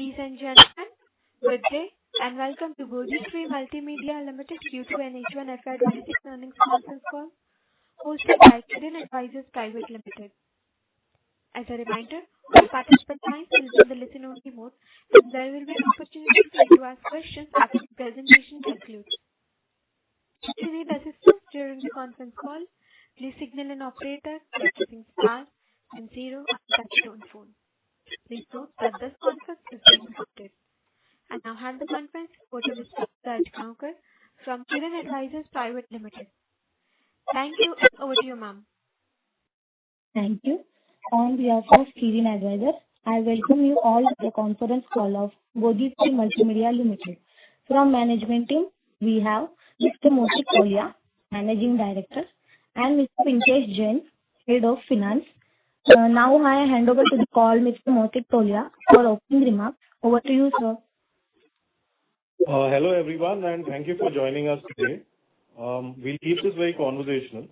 Ladies and gentlemen, good day and welcome to Bodhi Multimedia Limited Q2 and H1FY26 earnings conference call hosted by Q2 Advisors Private Limited. As a reminder, all participant lines will be in the listen-only mode and there will be an opportunity for you to ask questions after the presentation concludes. If you need assistance during the conference call, please signal an operator by pressing star and 0 on the touch-tone phone. Please note that this conference is being recorded. I now hand the conference over to Mr. Concall from Q2 Advisors Private Limited. Thank you and over to you, ma'am. Thank you. On behalf of Q2 Advisors, I welcome you all to the conference call of Bodhi Multimedia Limited. From management team, we have Mr. Motik Tolia, Managing Director, and Mr. Pinkesh Jain, Head of Finance. Now I hand over to the call Mr. Motik Tolia for opening remarks. Over to you, sir. Hello everyone and thank you for joining us today. We'll keep this very conversational.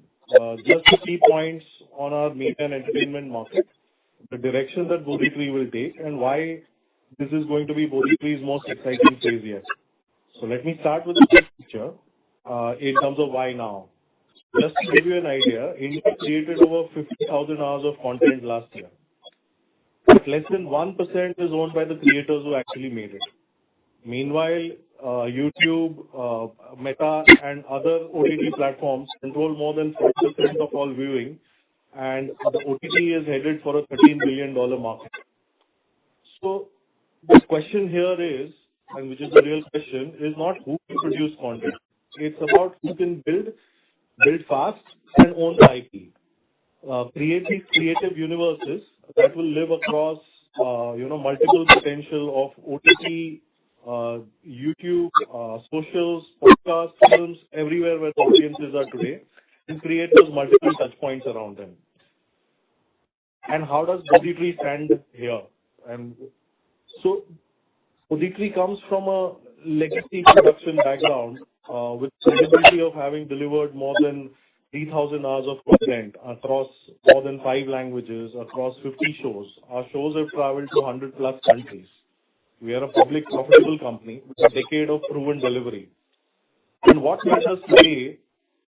Just the key points on our media and entertainment market, the direction that Bodhi will take and why this is going to be Bodhi's most exciting phase yet. So let me start with the big picture in terms of why now. Just to give you an idea, India created over 50,000 hours of content last year. But less than 1% is owned by the creators who actually made it. Meanwhile, YouTube, Meta and other OTT platforms control more than 40% of all viewing and the OTT is headed for a $13 billion market. So the question here is, and which is the real question, is not who can produce content. It's about who can build fast and own the IP. Create these creative universes that will live across, multiple potential of OTT, YouTube, socials, podcasts, films, everywhere where the audiences are today, and create those multiple touch points around them. And how does Bodhi stand here? And so Bodhi comes from a legacy production background with credibility of having delivered more than 3,000 hours of content across more than 5 languages, across 50 shows. Our shows have traveled to 100 plus countries. We are a public profitable company with a decade of proven delivery. And what matters today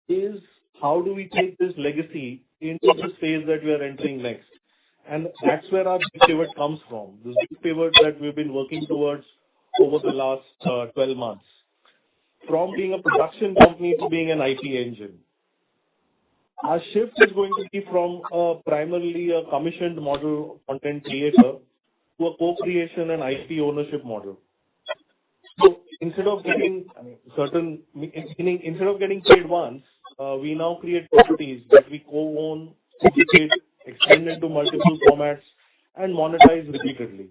is how do we take this legacy into this phase that we are entering next. And that's where our big pivot comes from, this big pivot that we've been working towards over the last 12 months. From being a production company to being an IP engine. Our shift is going to be from primarily a commissioned model content creator to a co-creation and IP ownership model. So instead of getting paid once, we now create properties that we co-own, syndicate, extend into multiple formats, and monetize repeatedly.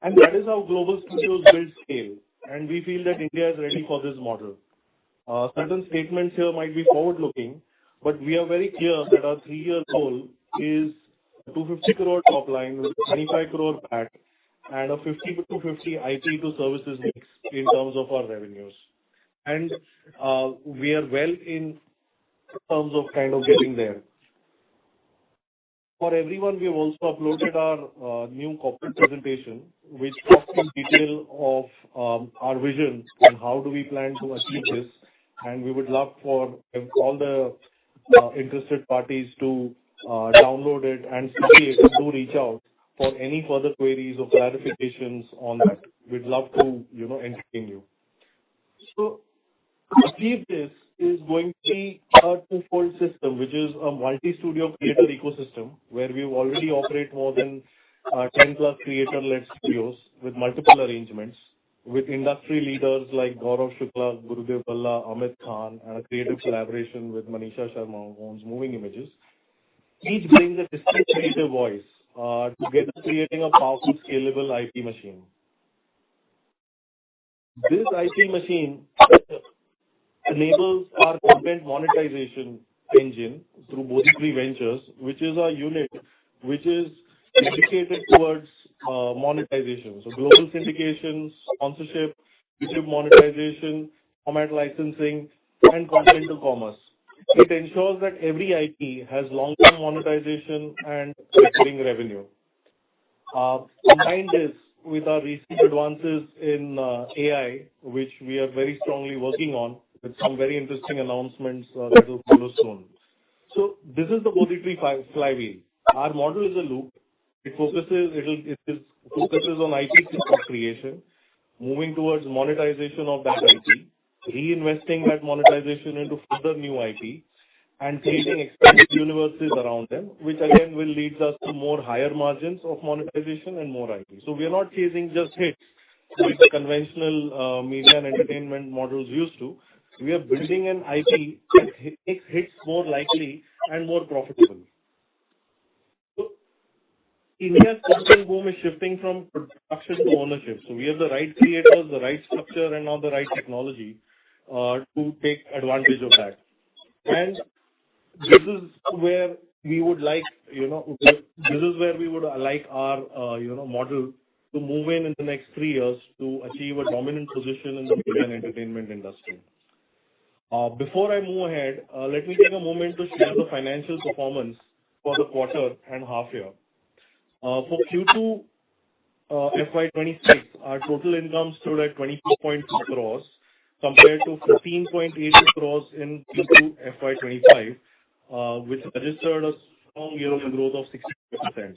And that is how global studios build scale. And we feel that India is ready for this model. Certain statements here might be forward-looking, but we are very clear that our 3-year goal is 250 crore top line with 25 crore PAT and a 50 to 50 IP to services mix in terms of our revenues. And we are well in terms of kind of getting there. For everyone, we have also uploaded our new corporate presentation, which talks in detail of our vision and how do we plan to achieve this. And we would love for all the interested parties to download it and study it and do reach out for any further queries or clarifications on that. We'd love to, entertain you. So, to achieve this is going to be a twofold system, which is a multi-studio creator ecosystem, where we already operate more than 10 plus creator-led studios with multiple arrangements, with industry leaders like Gaurav Shukla, Gurudev Balla, Amit Khan, and a creative collaboration with Manisha Sharma, who owns Moving Images. Each brings a distinct creative voice, together creating a powerful, scalable IP machine. This IP machine enables our content monetization engine through Bodhi Ventures, which is a unit which is dedicated towards monetization. So global syndication, sponsorship, YouTube monetization, format licensing, and content to commerce. It ensures that every IP has long-term monetization and recurring revenue. Behind this, with our recent advances in AI, which we are very strongly working on with some very interesting announcements that will follow soon. So this is the Bodhi tree flywheel. Our model is a loop. It focuses on IP creation, moving towards monetization of that IP, reinvesting that monetization into further new IP, and creating expanded universes around them, which again will lead us to more higher margins of monetization and more IP. So we are not chasing just hits like the conventional media and entertainment models used to. We are building an IP that makes hits more likely and more profitable. So India's content boom is shifting from production to ownership. So we have the right creators, the right structure, and now the right technology to take advantage of that. And this is where we would like, our, model to move in the next 3 years to achieve a dominant position in the media and entertainment industry. Before I move ahead, let me take a moment to share the financial performance for the quarter and half year. For Q2 FY26, our total income stood at 24.2 crores compared to 15.8 crores in Q2 FY25, which registered a strong year-over-year growth of 60%.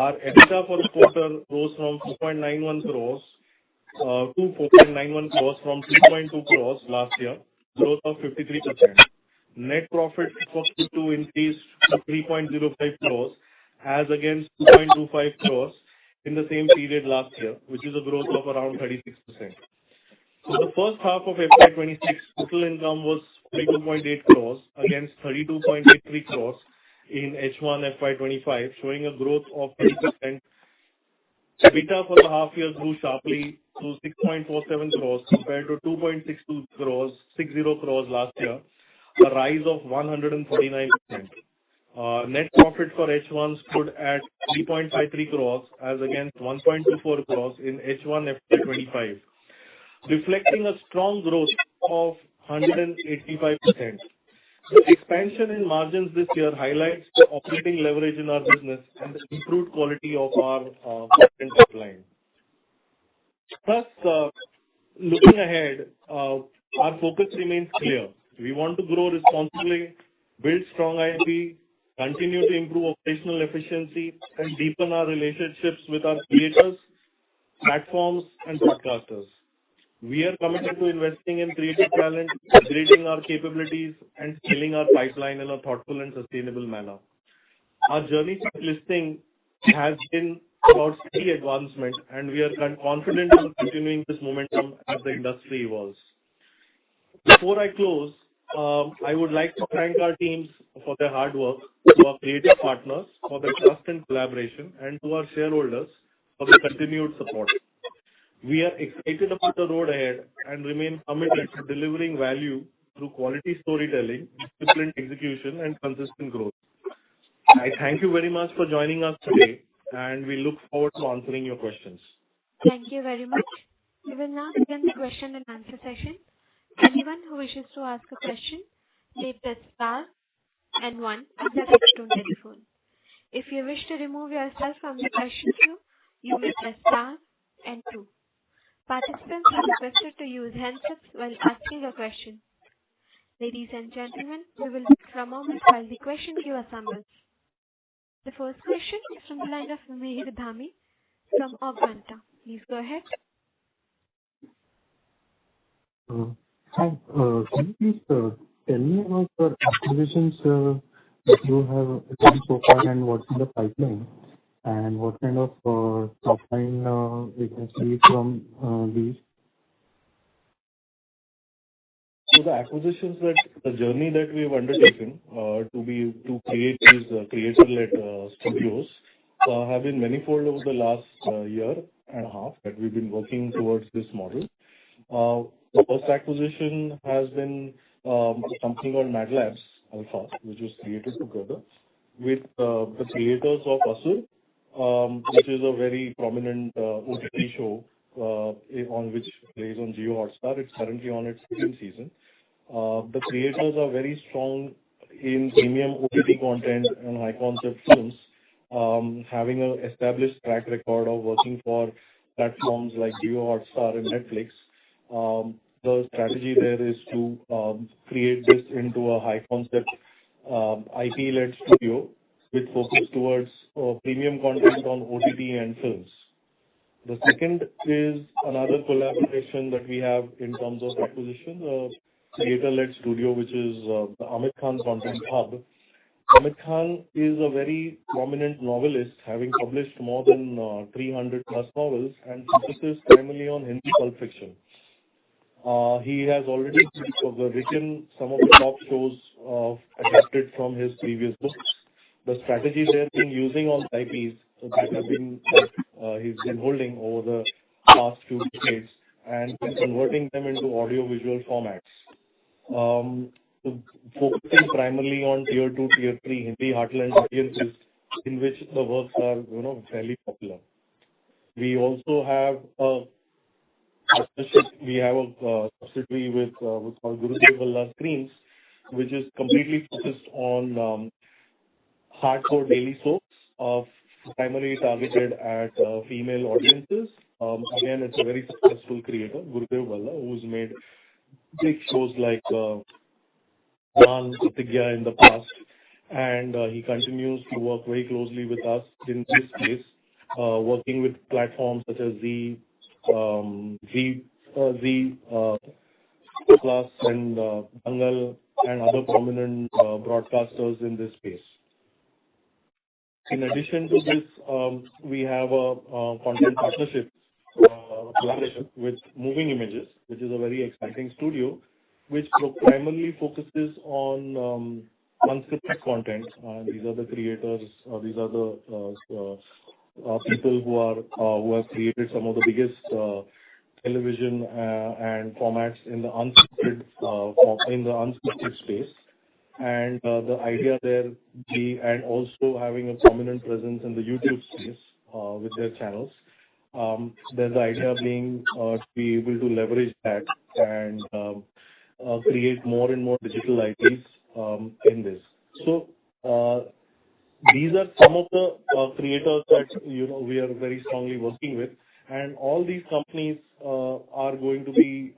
Our EBITDA for the quarter rose from 4.91 crores to 4.91 crores from 3.2 crores last year, growth of 53%. Net profit for Q2 increased to 3.05 crores as against 2.25 crores in the same period last year, which is a growth of around 36%. For the first half of FY26, total income was 42.8 crores against 32.83 crores in H1 FY25, showing a growth of 30%. EBITDA for the half year grew sharply to 6.47 crores compared to 2.60 crores last year, a rise of 149%. Net profit for H1 stood at 3.53 crores as against 1.24 crores in H1 FY25, reflecting a strong growth of 185%. The expansion in margins this year highlights the operating leverage in our business and the improved quality of our content pipeline. Thus, looking ahead, our focus remains clear. We want to grow responsibly, build strong IP, continue to improve operational efficiency, and deepen our relationships with our creators, platforms, and broadcasters. We are committed to investing in creative talent, upgrading our capabilities, and scaling our pipeline in a thoughtful and sustainable manner. Our journey since listing has been about steady advancement, and we are confident in continuing this momentum as the industry evolves. Before I close, I would like to thank our teams for their hard work, to our creative partners for their trust and collaboration, and to our shareholders for their continued support. We are excited about the road ahead and remain committed to delivering value through quality storytelling, disciplined execution, and consistent growth. I thank you very much for joining us today, and we look forward to answering your questions. Thank you very much. We will now begin the question and answer session. Anyone who wishes to ask a question may press star and 1 on the touchtone telephone. If you wish to remove yourself from the question queue, you may press star and 2. Participants are requested to use handsets while asking a question. Ladies and gentlemen, we will wait for a moment while the question queue assembles. The first question is from the line of Mihir Dhami from Augmenta. Please go ahead. Hi. Can you please tell me about the acquisitions that you have done so far and what's in the pipeline and what kind of top line we can see from these? So the acquisitions the journey that we have undertaken to create these creator-led studios have been manifold over the last year and a half that we've been working towards this model. The first acquisition has been something called Mad Labs Alpha, which was created together with the creators of Asur, which is a very prominent OTT show on which plays on Jio Hotstar. It's currently on its second season. The creators are very strong in premium OTT content and high concept films, having an established track record of working for platforms like Jio Hotstar and Netflix. The strategy there is to create this into a high concept IP-led studio with focus towards premium content on OTT and films. The second is another collaboration that we have in terms of acquisition, the creator-led studio, which is the Amit Khan Content Hub. Amit Khan is a very prominent novelist, having published more than 300 plus novels and focuses primarily on Hindi pulp fiction. He has already written some of the top shows adapted from his previous books. The strategy there being using all the IPs that have been he's been holding over the past few decades and converting them into audio-visual formats. Focusing primarily on tier 2, tier 3 Hindi heartland audiences in which the works are fairly popular. We also have a subsidiary with what's called Gurudev Valla Screens, which is completely focused on hardcore daily soaps, primarily targeted at female audiences. Again, it's a very successful creator, Gurudev Valla, who's made big shows like Pratigya in the past, and he continues to work very closely with us in this space, working with platforms such as Z Plus and Dangal and other prominent broadcasters in this space. In addition to this, we have a content partnership collaboration with Moving Images, which is a very exciting studio, which primarily focuses on unscripted content. These are the creators, these are the people who have created some of the biggest television and formats in the unscripted space. And the idea there and also having a prominent presence in the YouTube space with their channels. There's the idea being to be able to leverage that and create more and more digital IPs in this. So these are some of the creators that we are very strongly working with, and all these companies are going to be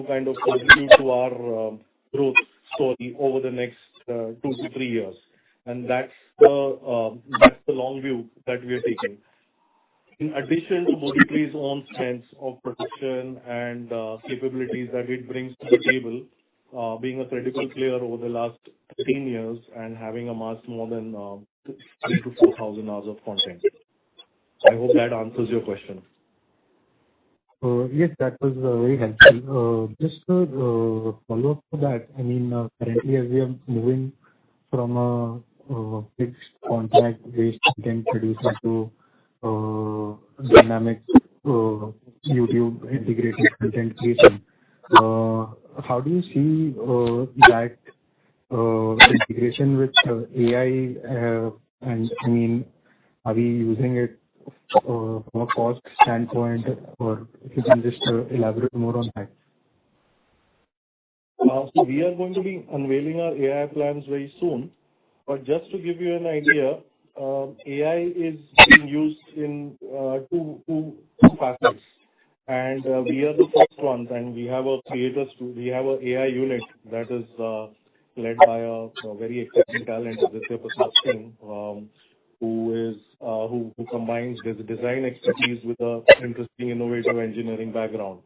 kind of contribute to our growth story over the next 2 to 3 years, and that's the long view that we are taking. In addition to Bodhi Tree's own strengths of production and capabilities that it brings to the table, being a critical player over the last 15 years and having amassed more than 3,000 to 4,000 hours of content. I hope that answers your question. Yes, that was very helpful. Just to follow up to that, I mean, currently as we are moving from a fixed contract-based content producer to dynamic YouTube integrated content creation, how do you see that integration with AI? And I mean, are we using it from a cost standpoint, or if you can just elaborate more on that? So we are going to be unveiling our AI plans very soon. But just to give you an idea, AI is being used in two facets. And we are the first ones, and we have a we have an AI unit that is led by a very exciting talent, Aditya Prasad Singh, who combines his design expertise with an interesting innovative engineering background.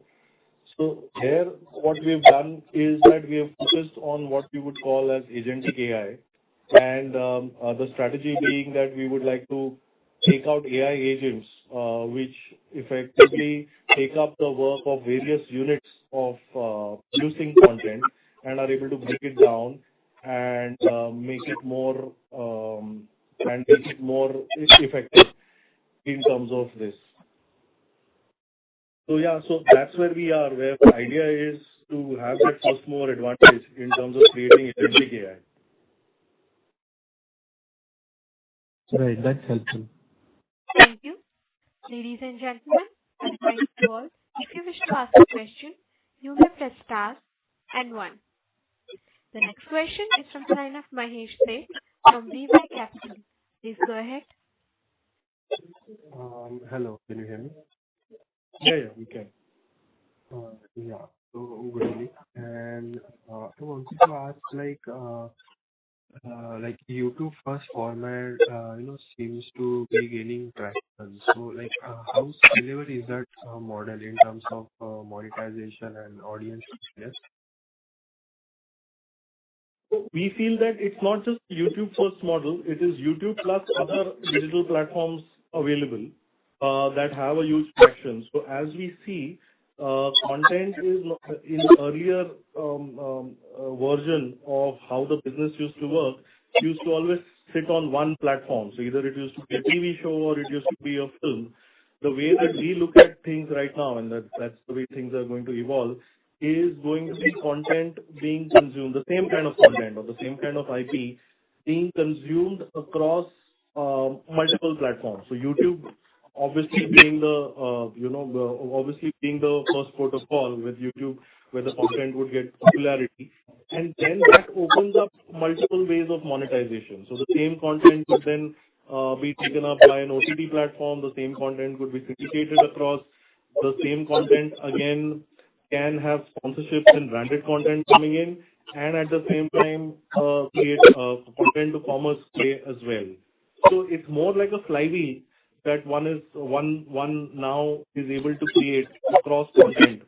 So here, what we've done is that we have focused on what we would call as agentic AI, and the strategy being that we would like to take out AI agents, which effectively take up the work of various units of producing content and are able to break it down and make it more effective in terms of this. So yeah, so that's where we are, where the idea is to have that first mover advantage in terms of creating agentic AI. Right, that's helpful. Thank you. Ladies and gentlemen, I remind you all, if you wish to ask a question, you may press star and 1. The next question is from the line of Mahesh Seth from VY Capital. Please go ahead. Hello, can you hear me? Yeah, we can. Yeah. So good evening. And I wanted to ask, like YouTube first format, seems to be gaining traction. So, how scalable is that model in terms of monetization and audience experience? We feel that it's not just YouTube first model, it is YouTube plus other digital platforms available that have a huge traction. So as we see, content is in the earlier version of how the business used to work, used to always sit on one platform. So either it used to be a TV show or it used to be a film. The way that we look at things right now, and that's the way things are going to evolve, is going to be content being consumed, the same kind of content or the same kind of IP being consumed across multiple platforms. So YouTube obviously being obviously being the first port of call with YouTube, where the content would get popularity, and then that opens up multiple ways of monetization. So the same content could then be taken up by an OTT platform. The same content could be syndicated across. The same content again can have sponsorships and branded content coming in, and at the same time create content to commerce play as well. So it's more like a flywheel that one now is able to create across content,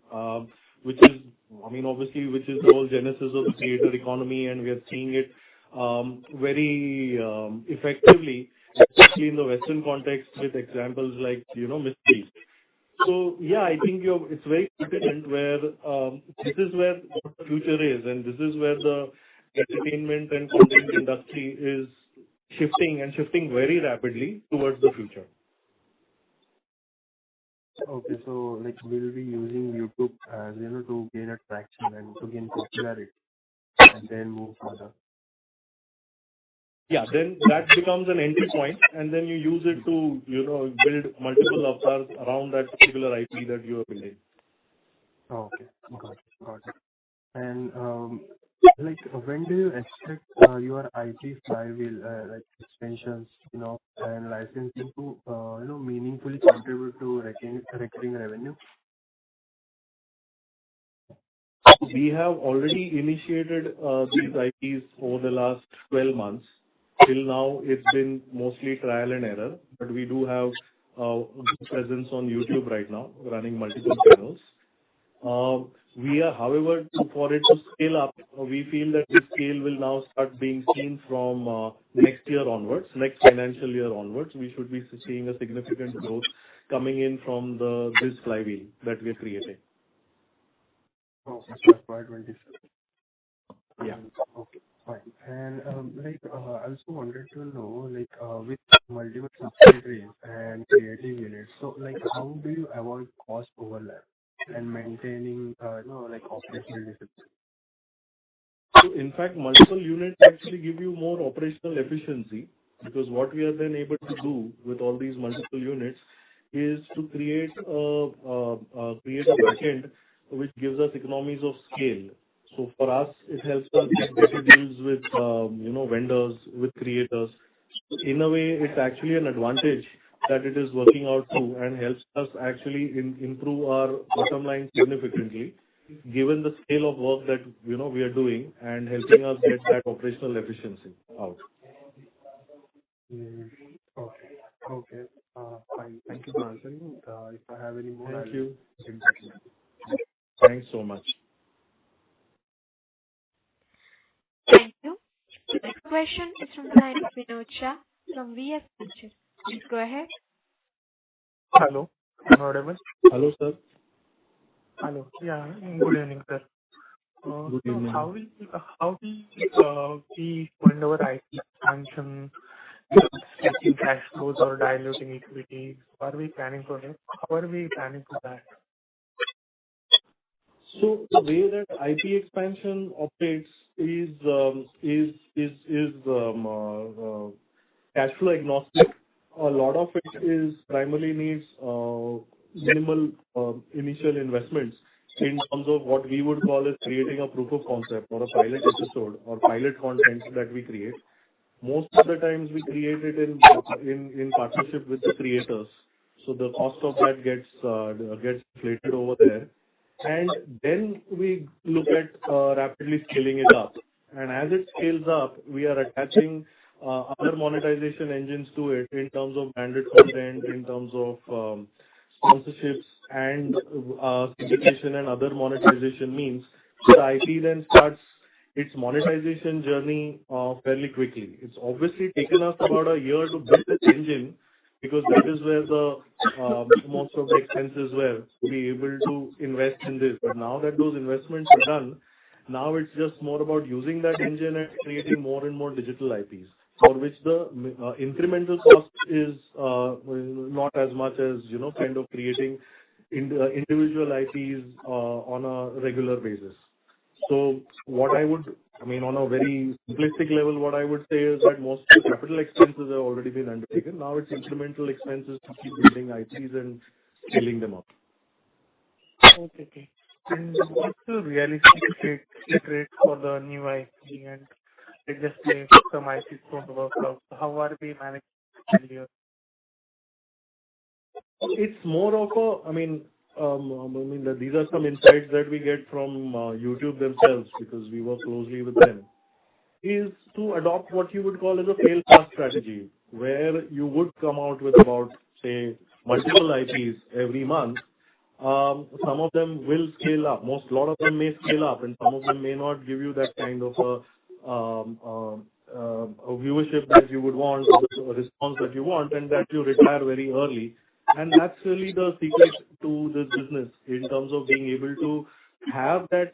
which is, obviously, which is the whole genesis of the creator economy, and we are seeing it very effectively, especially in the Western context with examples like, Mr. Beast. So yeah, I think it's very pertinent where this is where the future is, and this is where the entertainment and content industry is shifting very rapidly towards the future. Okay, so we'll be using YouTube as to gain attraction and to gain popularity, and then move further. Yeah, then that becomes an entry point, and then you use it to build multiple avatars around that particular IP that you are building. Okay, got it. And when do you expect your IP flywheel extensions, and licensing to meaningfully contribute to recurring revenue? We have already initiated these IPs over the last 12 months. Till now, it's been mostly trial and error, but we do have a good presence on YouTube right now, running multiple channels. We are, however, for it to scale up, we feel that this scale will now start being seen from next year onwards, next financial year onwards. We should be seeing a significant growth coming in from this flywheel that we are creating. Okay, so FY26. Yeah. Okay, fine. And I also wanted to know, with multiple subsidiaries and creative units, so how do you avoid cost overlap and maintaining, operational discipline? So in fact, multiple units actually give you more operational efficiency, because what we are then able to do with all these multiple units is to create a backend which gives us economies of scale. So for us, it helps us get better deals with vendors, with creators. In a way, it's actually an advantage that it is working out too, and helps us actually improve our bottom line significantly, given the scale of work that we are doing, and helping us get that operational efficiency out. Okay. Fine. Thank you for answering. If I have any more, Thank you. Get back to you. Thanks so much. Thank you. The next question is from the line of Vinod Shah from VS Ventures. Please go ahead. Hello, I'm audible. Hello, sir. Hello. Yeah, good evening, sir. Good evening. How will we fund our IT expansion, stretching cash flows or diluting equity? Are we planning for it? How are we planning for that? So the way that IP expansion operates is cash flow agnostic. A lot of it is primarily needs minimal initial investments in terms of what we would call as creating a proof of concept or a pilot episode or pilot content that we create. Most of the times we create it in partnership with the creators. So the cost of that gets inflated over there. And then we look at rapidly scaling it up. And as it scales up, we are attaching other monetization engines to it in terms of branded content, in terms of sponsorships and syndication and other monetization means. So the IP then starts its monetization journey fairly quickly. It's obviously taken us about a year to build this engine because that is where the most of the expenses were to be able to invest in this. But now that those investments are done, now it's just more about using that engine and creating more and more digital IPs, for which the incremental cost is not as much as, kind of creating individual IPs on a regular basis. So on a very simplistic level, what I would say is that most of the capital expenses have already been undertaken. Now it's incremental expenses to keep building IPs and scaling them up. Okay. And what's the realistic hit rate for the new IP? And let's just say some IPs don't work out. How are we managing here? It's more of these are some insights that we get from YouTube themselves because we work closely with them, is to adopt what you would call as a fail-fast strategy, where you would come out with about, say, multiple IPs every month. Some of them will scale up. A lot of them may scale up, and some of them may not give you that kind of a viewership that you would want, or a response that you want, and that you retire very early. And that's really the secret to this business in terms of being able to have that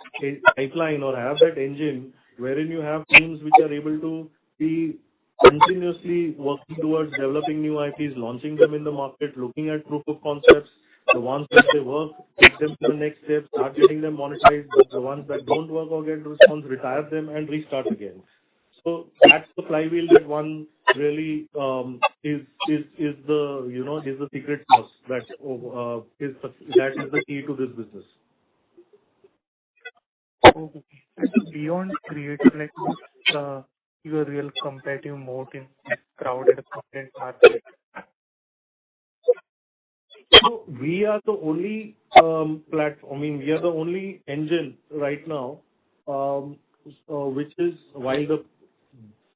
pipeline or have that engine wherein you have teams which are able to be continuously working towards developing new IPs, launching them in the market, looking at proof of concepts. The ones that they work, take them to the next step, start getting them monetized. The ones that don't work or get response, retire them and restart again. So that's the flywheel that one really is the secret sauce that is the key to this business. Okay. And beyond creator, what's your real competitive moat in this crowded content market? So we are the only platform. We are the only engine right now, which is, while the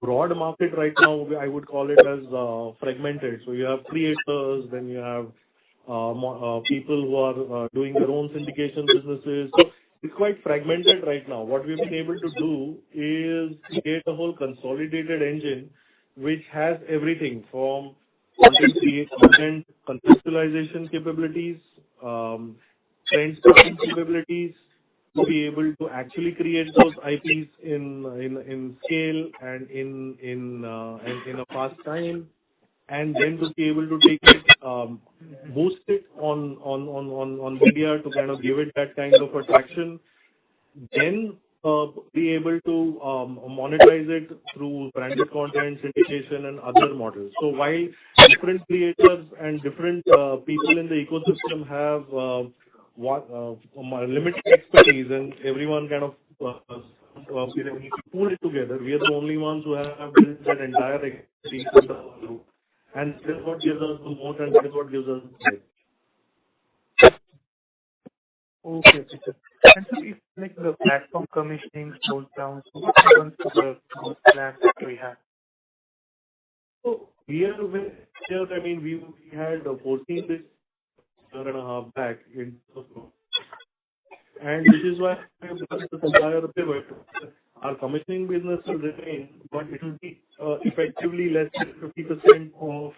broad market right now, I would call it as fragmented. So you have creators, then you have people who are doing their own syndication businesses. So it's quite fragmented right now. What we've been able to do is create a whole consolidated engine which has everything from content conceptualization capabilities, trend spotting capabilities, to be able to actually create those IPs in scale and in a fast time, and then to be able to take it, boost it on media to kind of give it that kind of attraction, then be able to monetize it through branded content, syndication, and other models. So while different creators and different people in the ecosystem have limited expertise, and everyone kind of pull it together, we are the only ones who have built that entire expertise in the group. And that is what gives us the moat, and that is what gives us the edge. Okay. And so if the platform commissioning slows down, so what happens to the growth plan that we have? So we had foreseen this year and a half back in and which is why we have done this entire pivot. Our commissioning business will remain, but it will be effectively less than 50% of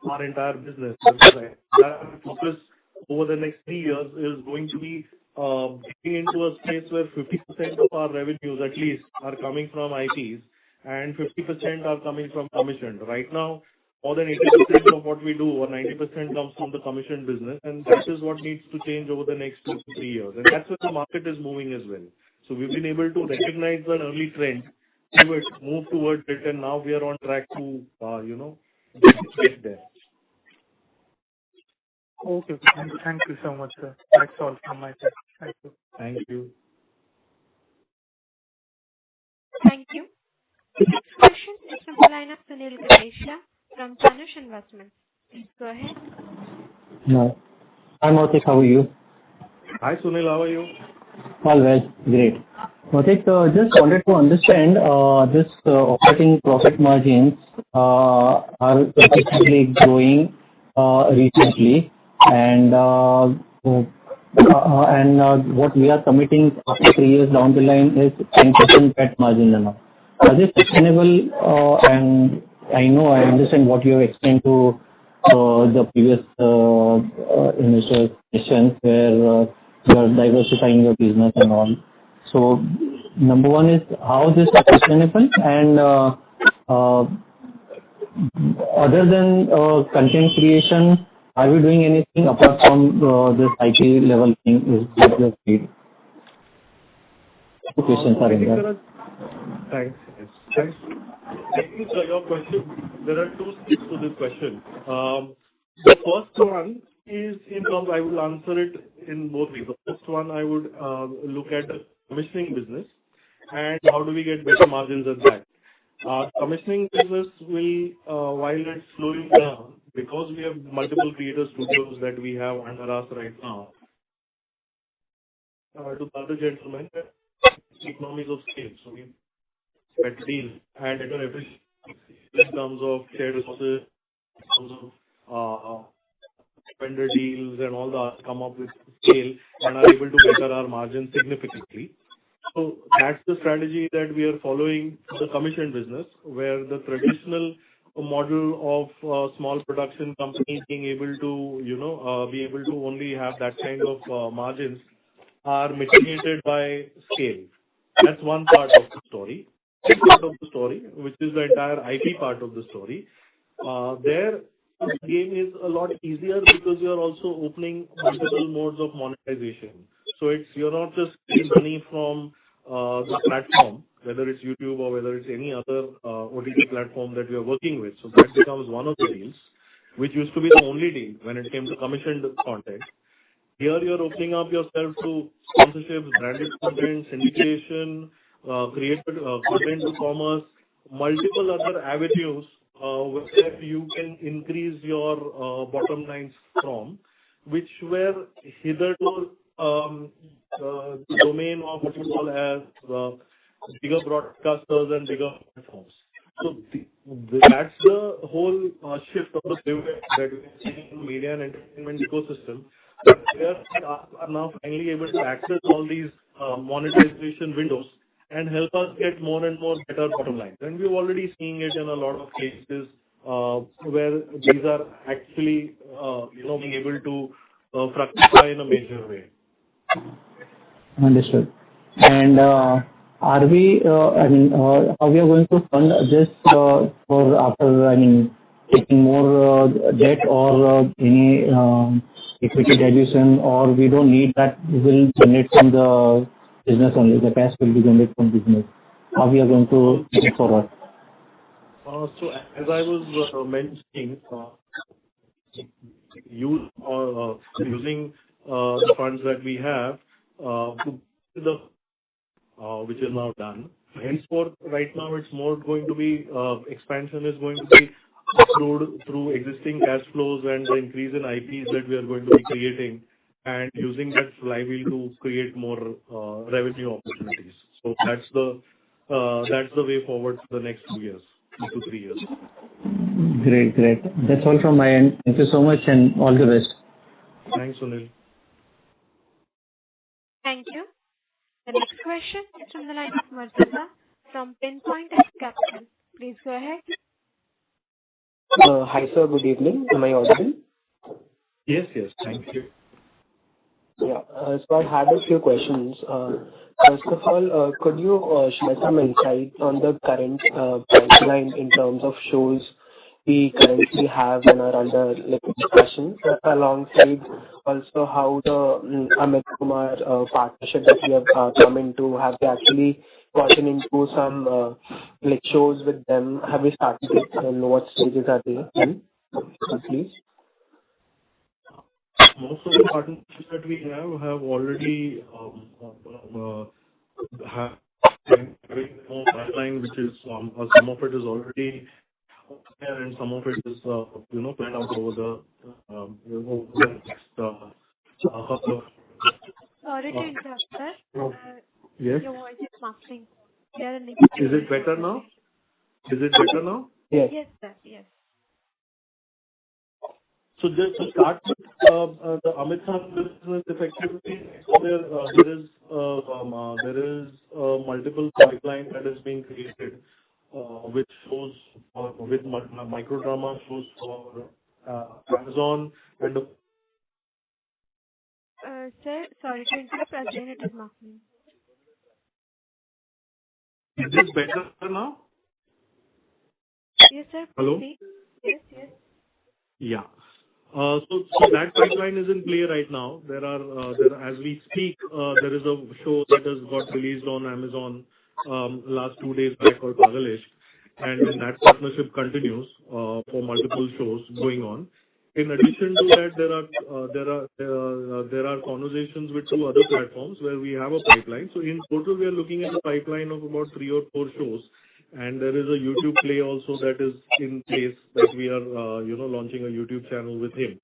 our entire business. That focus over the next 3 years is going to be getting into a space where 50% of our revenues at least are coming from IPs and 50% are coming from commission. Right now, more than 80% of what we do, or 90%, comes from the commission business, and that is what needs to change over the next 2 to 3 years. And that's where the market is moving as well. So we've been able to recognize an early trend, pivot, move towards it, and now we are on track to, get there. Okay. Thank you so much, sir. That's all from my side. Thank you. Thank you. Thank you. The next question is from the line of Sunil Ganesha from Tanush Investments. Please go ahead. No. Hi, Mautik. How are you? Hi, Sunil. How are you? All well. Great. Mautik, just wanted to understand this operating profit margins are consistently growing recently, and what we are committing after 3 years down the line is 10% PAT margin now. Are they sustainable? And I understand what you have explained to the previous investor questions where you are diversifying your business and all. So, number one is how this is sustainable, and other than content creation, are we doing anything apart from this IT level thing? Is what you have said? Two questions are in there. Thanks. Yes. Thanks. I think your question, there are two sides to this question. The first one is in terms, I will answer it in both ways. The first one, I would look at the commissioning business and how do we get better margins at that. Commissioning business will, while it's slowing down, because we have multiple creator studios that we have under us right now, to the other gentlemen, economies of scale. So we better deal and better efficiency in terms of shared resources, in terms of vendor deals and all that, come up with scale and are able to better our margins significantly. So that's the strategy that we are following for the commission business, where the traditional model of small production companies being able to, be able to only have that kind of margins are mitigated by scale. That's one part of the story. Second part of the story, which is the entire IP part of the story, there the game is a lot easier because you are also opening multiple modes of monetization. So you're not just getting money from the platform, whether it's YouTube or whether it's any other OTT platform that we are working with. So that becomes one of the deals, which used to be the only deal when it came to commissioned content. Here you're opening up yourself to sponsorships, branded content, syndication, created content to commerce, multiple other avenues where you can increase your bottom lines from, which were hitherto the domain of what you call as bigger broadcasters and bigger platforms. So that's the whole shift of the pivot that we are seeing in the media and entertainment ecosystem. We are now finally able to access all these monetization windows and help us get more and more better bottom lines. And we're already seeing it in a lot of cases where these are actually, being able to fructify in a major way. Understood. And are we, how we are going to fund this for after, taking more debt or any equity dilution, or we don't need that, we will generate from the business only, the cash will be generated from business. How we are going to take it forward? So as I was mentioning, using the funds that we have to the which is now done. Henceforth, right now it's more going to be expansion is going to be through existing cash flows and the increase in IPs that we are going to be creating and using that flywheel to create more revenue opportunities. So that's the way forward for the next 2 years, 2 to 3 years. Great. That's all from my end. Thank you so much and all the best. Thanks, Sunil. Thank you. The next question is from the line of Martha from Pinpoint X Capital. Please go ahead. Hi, sir. Good evening. Am I audible? Yes. Thank you. Yeah. So I had a few questions. First of all, could you share some insight on the current pipeline in terms of shows we currently have and are under discussion, alongside also how the Amit Kumar partnership that we have come into, have they actually gotten into some shows with them? Have we started it and what stages are they in? Please. Most of the partnerships that we have already have having more pipeline, which is some of it is already there and some of it is planned out over the next couple of. Sorry to interrupt, sir. Yes. Your voice is muffling. There are Is it better now? Is it better now? Yes. Yes, sir. Yes. So just to start with the Amit Khan business effectively, there is multiple pipeline that is being created, which shows with micro drama shows for Amazon and Sir, sorry to interrupt. Again, it is muffling. is this better now? Yes, sir. Hello? Proceed. Yes, yes. Yeah. So that pipeline is in play right now. As we speak, there is a show that has got released on Amazon last 2 days back called Pagalish, and that partnership continues for multiple shows going on. In addition to that, there are conversations with 2 other platforms where we have a pipeline. So in total, we are looking at a pipeline of about 3 or 4 shows. And there is a YouTube play also that is in place that we are, launching a YouTube channel with him.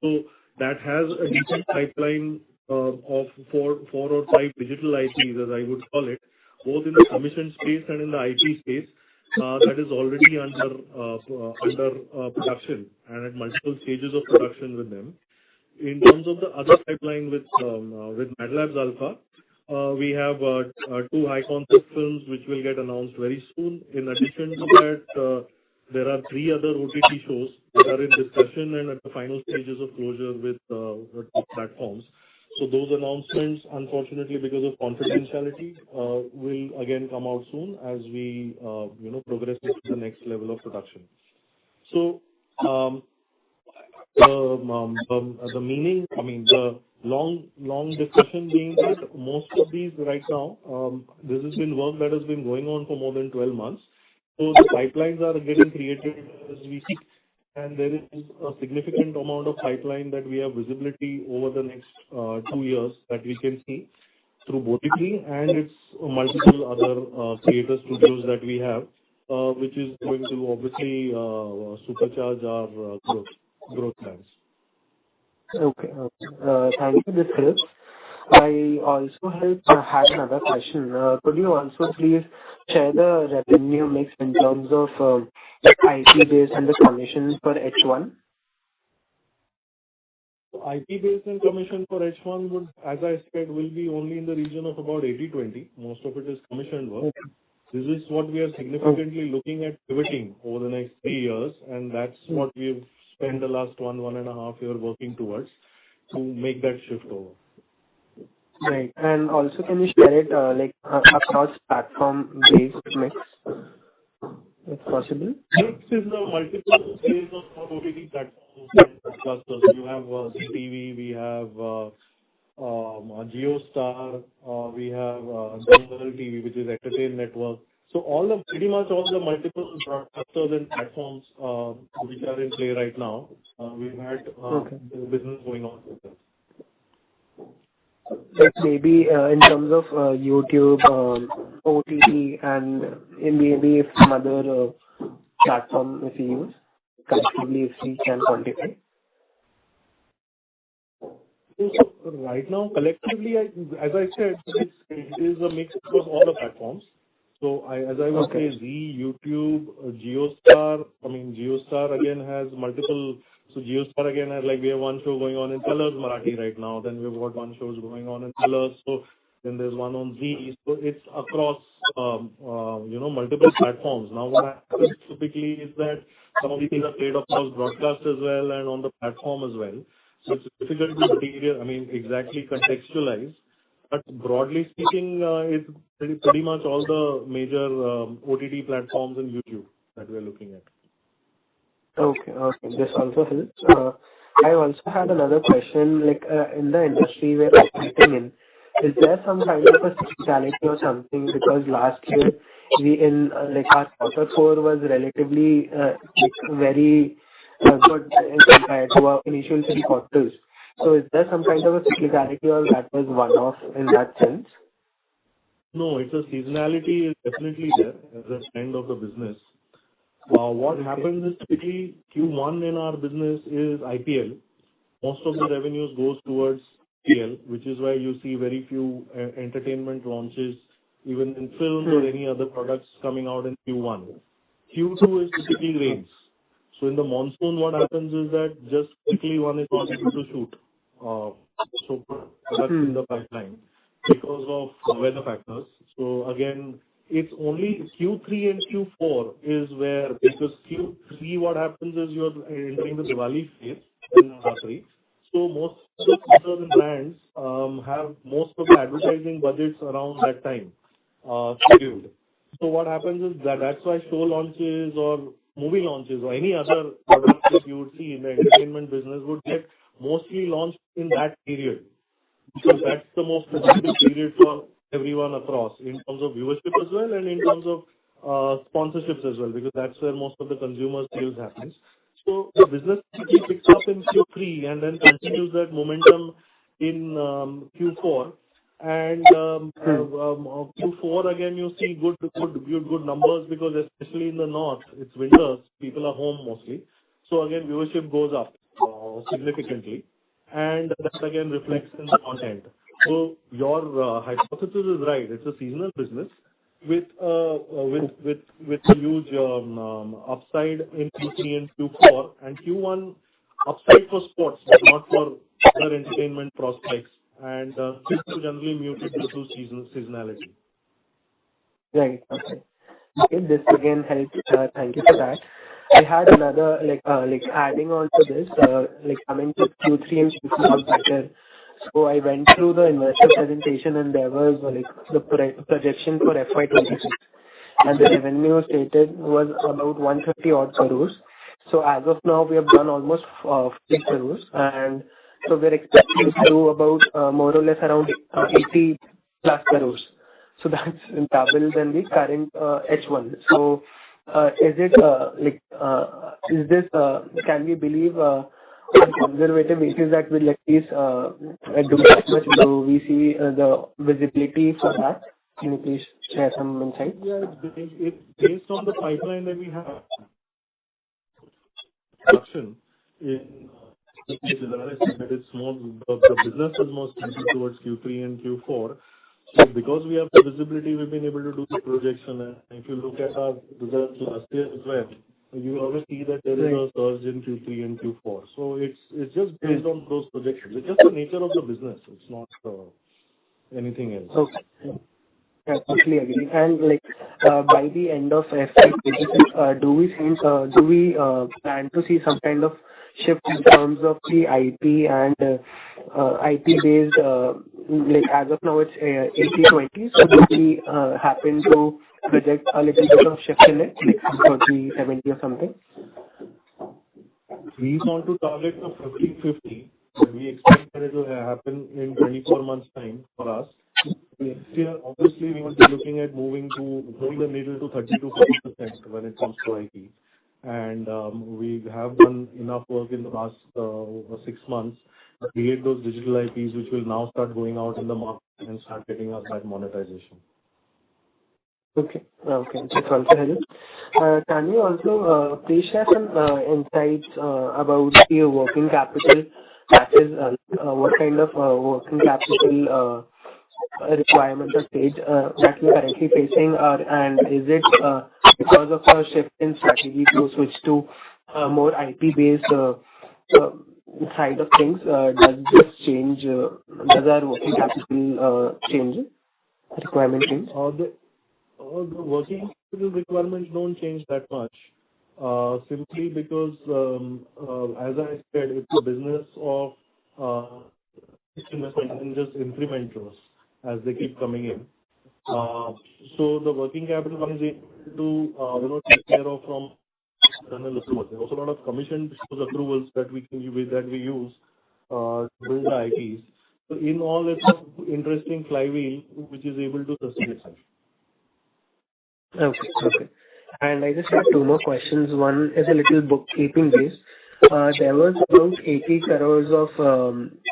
So that has a decent pipeline of 4 or 5 digital IPs, as I would call it, both in the commission space and in the IP space, that is already under production and at multiple stages of production with them. In terms of the other pipeline with Mad Labs Alpha, we have 2 high concept films which will get announced very soon. In addition to that, there are 3 other OTT shows that are in discussion and at the final stages of closure with top platforms. So those announcements, unfortunately, because of confidentiality, will again come out soon as we progress to the next level of production. So the meaning, the long discussion being that most of these right now, this has been work that has been going on for more than 12 months. So the pipelines are getting created as we speak, and there is a significant amount of pipeline that we have visibility over the next 2 years that we can see through Bodhi and its multiple other creator studios that we have, which is going to obviously supercharge our growth plans. Okay. Thank you. This helps. I also had another question. Could you also please share the revenue mix in terms of IP based and the commission for H1? IP based and commission for H1 would, as I said, will be only in the region of about 80-20. Most of it is commission work. Okay. This is what we are significantly looking at pivoting over the next 3 years, and that's what we've spent the last 1.5 years working towards to make that shift over. Right. And also, can you share it across platform-based mix, if possible? Mix is the multiple phase of OTT platforms and clusters. You have CTV, we have JioStar, we have Jungle TV, which is Entertain Network. So pretty much all the multiple broadcasters and platforms which are in play right now, we've had business going on with them. Like maybe in terms of YouTube, OTT, and maybe if some other platform if you use, collectively if we can quantify. So right now, collectively, as I said, it is a mix across all the platforms. So as I would say, Z, YouTube, JioStar. JioStar again has multiple. So JioStar again has we have one show going on in Colors Marathi right now. Then we've got one show going on in Colors. So then there's one on Z. So it's across multiple platforms. Now what happens typically is that some of these things are played across broadcast as well and on the platform as well. So it's difficult to exactly contextualize. But broadly speaking, it's pretty much all the major OTT platforms and YouTube that we're looking at. Okay. This also helps. I also had another question. In the industry we're operating in, is there some kind of a speciality or something? Because last year our Q4 was relatively very good compared to our initial 3 quarters. So is there some kind of a cyclicality or that was one-off in that sense? No, it's a seasonality is definitely there as a trend of the business. What happens is typically Q1 in our business is IPL. Most of the revenues goes towards IPL, which is why you see very few entertainment launches, even in films or any other products coming out in Q1. Q2 is typically rains. So in the monsoon, what happens is that just quickly one is not able to shoot. So products in the pipeline because of weather factors. So again, it's only Q3 and Q4 is where, because Q3 what happens is you're entering the Diwali phase in Navratri. So most of the theaters and brands have most of the advertising budgets around that time scheduled. So what happens is that that's why show launches or movie launches or any other products that you would see in the entertainment business would get mostly launched in that period, because that's the most productive period for everyone across in terms of viewership as well and in terms of sponsorships as well, because that's where most of the consumer sales happens. So the business picks up in Q3 and then continues that momentum in Q4. And Q4 again, you see good numbers, because especially in the north, it's winters, people are home mostly. So again, viewership goes up significantly, and that again reflects in the content. So your hypothesis is right. It's a seasonal business with a huge upside in Q3 and Q4, and Q1 upside for sports, but not for other entertainment prospects. And Q2 generally muted due to seasonality. Right. Okay. This again helps. Thank you for that. I had another adding on to this, coming to Q3 and Q4 better. So I went through the investor presentation and there was the projection for FY26, and the revenue stated was about 130 odd crores. So as of now, we have done almost 50 crores, and so we're expecting to do about more or less around 80 plus crores. So that's double than the current H1. So is this can we believe on conservative basis that we'll at least do that much? Do we see the visibility for that? Can you please share some insight? Yeah, it's based on the pipeline that we have. Production in that it's more, the business is more tilted towards Q3 and Q4. So because we have the visibility, we've been able to do the projection. And if you look at our results last year as well, you always see that there is a surge in Q3 and Q4. So it's just based on those projections. It's just the nature of the business. It's not anything else. Okay. I totally agree. And by the end of FY26, do we plan to see some kind of shift in terms of the IP and IP based, as of now it's 80-20, so do we happen to project a little bit of shift in it, 30-70 or something? We want to target a 50-50, but we expect that it will happen in 24 months time for us. Next year, obviously, we will be looking at moving the needle to 30-40% when it comes to IP. And we have done enough work in the last 6 months to create those digital IPs, which will now start going out in the market and start getting us that monetization. Okay. That's also helpful. Can you also please share some insights about the working capital? That is, what kind of working capital requirement or stage that we are currently facing, and is it because of a shift in strategy to switch to more IP-based side of things? Does this change? Does our working capital requirement change? The working capital requirements don't change that much, simply because, as I said, it's a business of investment and just incrementals as they keep coming in. So the working capital is able to take care of from external accruals. There's also a lot of commission accruals that we use to build the IPs. So in all, it's an interesting flywheel which is able to sustain itself. Okay. And I just have 2 more questions. One is a little bookkeeping based. There was about 80 crores of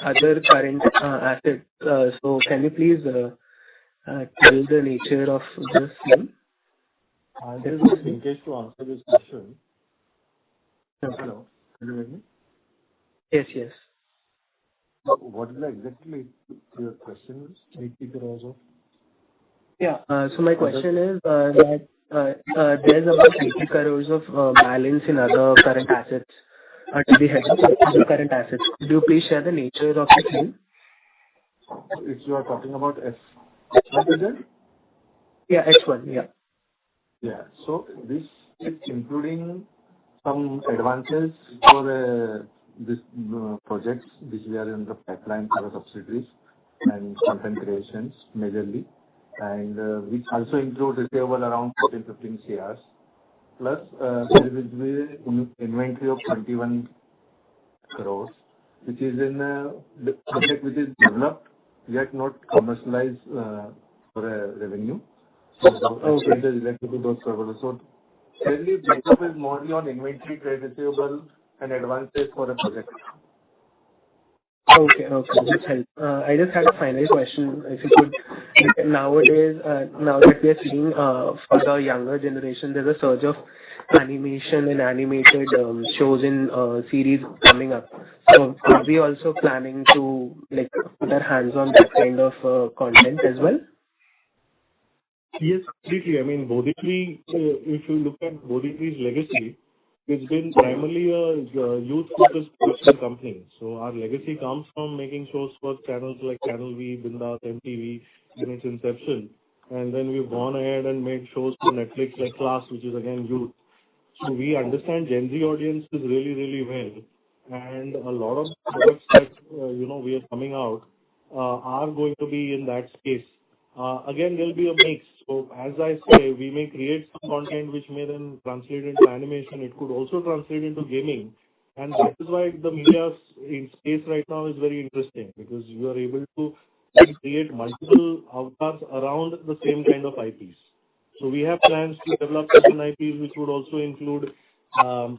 other current assets. So can you please tell the nature of the same? I just want Vinkesh to answer this question. Okay. Hello, can you hear me? Yes. So what is exactly your question is? 80 crores of? Yeah. So my question is that there's about 80 crores of balance in other current assets to be held of other current assets. Could you please share the nature of the same? If you are talking about H1 result? Yeah, H1. Yeah. Yeah. So this is including some advances for this projects which we are in the pipeline for the subsidiaries and content creations majorly, and which also include receivable around 14-15 CRs. Plus, there will be inventory of 21 crores, which is in the project which is developed yet not commercialized for a revenue. So the expenses related to those covers. So fairly breakup is mostly on inventory, trade receivable, and advances for a project. Okay. That helps. I just had a final question. If you could, nowadays, now that we are seeing for the younger generation, there's a surge of animation and animated shows and series coming up. So are we also planning to put our hands on that kind of content as well? Yes, completely. I mean, Bodhi tree, if you look at Bodhi tree's legacy, it's been primarily a youth-focused production company. So our legacy comes from making shows for channels like Channel V, Bindas, MTV in its inception. And then we've gone ahead and made shows for Netflix like Class, which is again youth. So we understand Gen Z audiences really, really well. And a lot of products that, we are coming out are going to be in that space. Again, there'll be a mix. So as I say, we may create some content which may then translate into animation. It could also translate into gaming. And that is why the media in space right now is very interesting, because you are able to create multiple avatars around the same kind of IPs. So we have plans to develop certain IPs which would also include an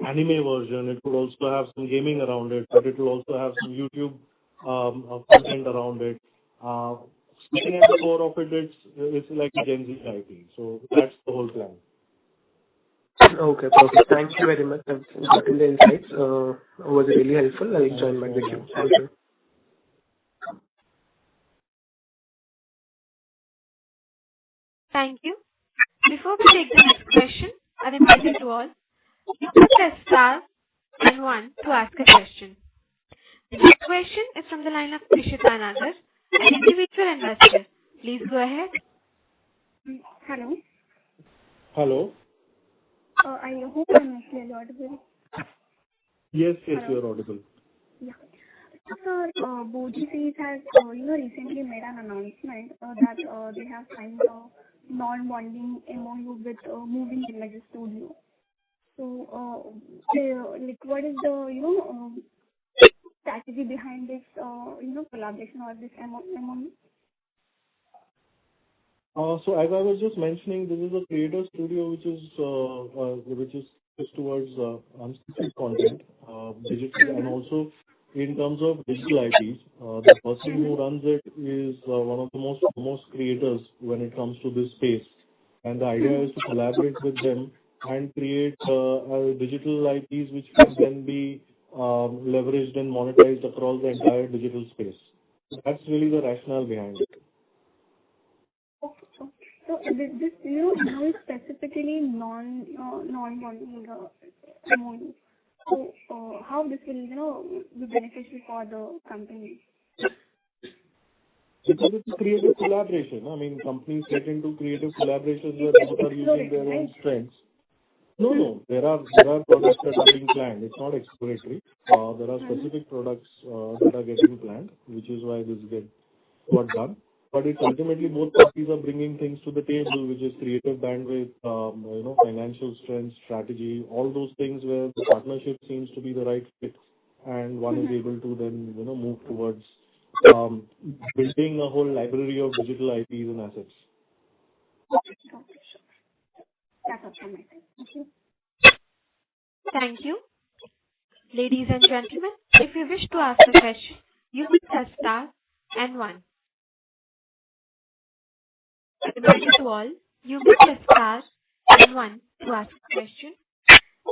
anime version. It could also have some gaming around it, but it will also have some YouTube content around it. Sitting at the core of it, it's like a Gen Z IP. So that's the whole plan. Okay, perfect. Thank you very much. I've gotten the insights. Was really helpful. I'll join back the queue. Thank you. Thank you. Before we take the next question, a reminder to all, you can press star and one to ask a question. The next question is from the line of Prishita Nagar, an individual investor. Please go ahead. Hello. Hello? I hope I'm clearly audible. Yes, Hello. you're audible. Yeah. Sir, Bodhi has recently made an announcement that they have signed a non-bonding MOU with Moving Images Studio. So, what is the strategy behind this collaboration or this MOU? So as I was just mentioning, this is a creator studio which is towards unscripted content, digital, and also in terms of digital IPs. The person who runs it is one of the most creators when it comes to this space, and the idea is to collaborate with them and create digital IPs which can then be leveraged and monetized across the entire digital space. That's really the rationale behind it. So this now is specifically non-bonding MOU. So how this will be beneficial for the company? Because it's a creative collaboration. I mean, companies get into creative collaborations where people are using their own strengths. No. There are products that are being planned. It's not exploratory. There are specific products that are getting planned, which is why this got done. But it's ultimately both parties are bringing things to the table, which is creative bandwidth, financial strength, strategy, all those things where the partnership seems to be the right fit, and one is able to then move towards building a whole library of digital IPs and assets. Okay, sure. That's all from my side. Thank you. Thank you. Ladies and gentlemen, if you wish to ask a question, you will press star and one. A reminder to all, you may press star and one to ask a question.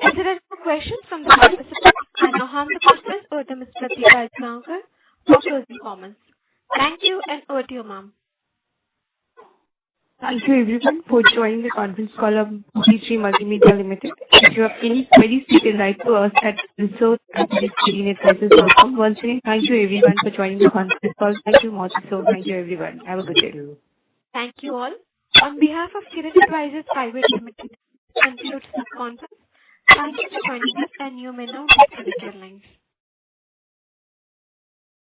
If there are no questions from the participants, I now hand the conference over to Ms. Pratika Gaonkar for closing comments. Thank you, and over to you, ma'am. Thank you everyone for joining the conference call of Bodhi Multimedia Limited. If you have any queries, you can write to us at research@kirinadvisors.com. Once again, thank you everyone for joining the conference call. Thank you, Modhi. So thank you everyone. Have a good day. Thank you all. On behalf of Kirin Advisors Private Limited, concludes this conference. Thank you for joining us, and you may now disconnect your lines.